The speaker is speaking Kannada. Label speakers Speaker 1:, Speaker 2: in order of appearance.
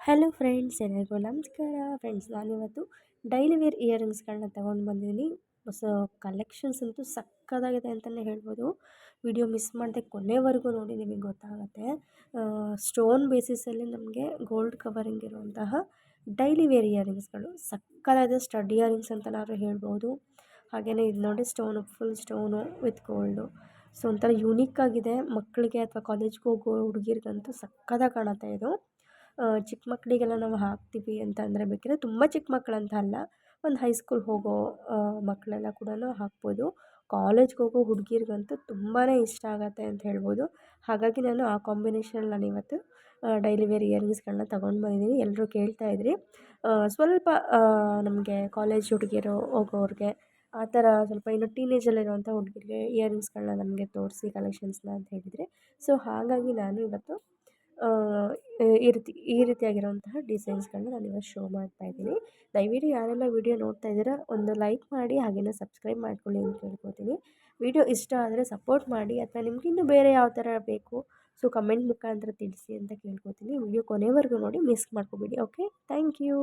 Speaker 1: ಹಲೋ ಫ್ರೆಂಡ್ಸ್, ಎಲ್ಲರಿಗೂ ನಮಸ್ಕಾರ. ಫ್ರೆಂಡ್ಸ್, ನಾನಿವತ್ತು ಡೈಲಿ ವೇರ್ ಇಯರಿಂಗ್ಸ್ಗಳನ್ನ ತೊಗೊಂಡು ಬಂದಿದ್ದೀನಿ. ಸೊ ಕಲೆಕ್ಷನ್ಸ್ ಅಂತೂ ಸಕ್ಕತ್ತಾಗಿದೆ ಅಂತಲೇ ಹೇಳ್ಬೋದು. ವಿಡಿಯೋ ಮಿಸ್ ಮಾಡದೆ ಕೊನೆವರೆಗೂ ನೋಡಿ, ನಿಮಗೆ ಗೊತ್ತಾಗುತ್ತೆ. ಸ್ಟೋನ್ ಬೇಸಿಸಲ್ಲಿ ನಮಗೆ ಗೋಲ್ಡ್ ಕವರಿಂಗ್ ಇರುವಂತಹ ಡೈಲಿ ವೇರ್ ಇಯರಿಂಗ್ಸ್ಗಳು ಸಕ್ಕತ್ತಾಗಿದೆ. ಸ್ಟಡ್ ಇಯರಿಂಗ್ಸ್ ಅಂತನಾದ್ರೂ ಹೇಳ್ಬೋದು. ಹಾಗೆಯೇ ಇದು ನೋಡಿ, full stone with gold. So ಒಂಥರ ಯೂನಿಕ್ ಆಗಿದೆ. ಮಕ್ಕಳಿಗೆ ಅಥವಾ ಕಾಲೇಜ್ಗೆ ಹೋಗೋ ಹುಡುಗಿರಿಗಂತೂ ಸಕ್ಕತ್ತಾಗಿ ಕಾಣುತ್ತೆ ಇದು. ಚಿಕ್ಕ ಮಕ್ಕಳಿಗೆಲ್ಲ ನಾವು ಹಾಕ್ತೀವಿ ಅಂತಂದರೆ, ಬೇಕಿದ್ರೆ ತುಂಬ ಚಿಕ್ಕ ಮಕ್ಕಳಂತ ಅಲ್ಲ, ಒಂದು ಹೈಸ್ಕೂಲ್ ಹೋಗೋ ಮಕ್ಕಳೆಲ್ಲ ಕೂಡ ಹಾಕ್ಬೋದು. ಕಾಲೇಜ್ಗೆ ಹೋಗೋ ಹುಡುಗಿರ್ಗಂತೂ ತುಂಬಾ ಇಷ್ಟ ಆಗುತ್ತೆ ಅಂತ ಹೇಳ್ಬೋದು. ಹಾಗಾಗಿ ನಾನು ಆ ಕಾಂಬಿನೇಷನಲ್ಲಿ ನಾನಿವತ್ತು ಡೈಲಿ ವೇರ್ ಇಯರಿಂಗ್ಸ್ಗಳನ್ನ ತೊಗೊಂಡು ಬಂದಿದ್ದೀನಿ. ಎಲ್ಲರೂ ಕೇಳ್ತಾಯಿದ್ರಿ. ಸ್ವಲ್ಪ ನಮಗೆ ಕಾಲೇಜ್ ಹುಡುಗಿಯರು ಹೋಗೋರಿಗೆ, ಆ ಥರ ಸ್ವಲ್ಪ ಇನ್ನು ಟೀನೇಜಲ್ಲಿರುವಂಥ ಹುಡುಗಿರಿಗೆ ಇಯರಿಂಗ್ಸ್ಗಳನ್ನ ನಮಗೆ ತೋರಿಸಿ ಕಲೆಕ್ಷನ್ಸ್ನ ಅಂತ ಹೇಳಿದರೆ, ಸೊ ಹಾಗಾಗಿ ನಾನು ಇವತ್ತು ಈ ರೀತಿಯಾಗಿರುವಂತಹ ಡಿಸೈನ್ಸ್ಗಳನ್ನ ನಾನಿವತ್ತು ಶೋ ಮಾಡ್ತಾಯಿದ್ದೀನಿ. ದಯವಿಟ್ಟು ಯಾರೆಲ್ಲ ವಿಡಿಯೋ ನೋಡ್ತಾ ಇದ್ದೀರಾ, ಒಂದು ಲೈಕ್ ಮಾಡಿ, ಹಾಗೆಯೇ ಸಬ್ಸ್ಕ್ರೈಬ್ ಮಾಡ್ಕೊಳ್ಳಿ ಅಂತ ಕೇಳ್ಕೊತೀನಿ. ವಿಡಿಯೋ ಇಷ್ಟ ಆದರೆ ಸಪೋರ್ಟ್ ಮಾಡಿ, ಅಥವಾ ನಿಮಗಿನ್ನೂ ಬೇರೆ ಯಾವ ಥರ ಬೇಕು ಸೊ ಕಮೆಂಟ್ ಮುಖಾಂತರ ತಿಳಿಸಿ ಅಂತ ಕೇಳ್ಕೊತೀನಿ. ವಿಡಿಯೋ ಕೊನೆವರೆಗೂ ನೋಡಿ, ಮಿಸ್ ಮಾಡ್ಕೋಬೇಡಿ. Okay, thank you.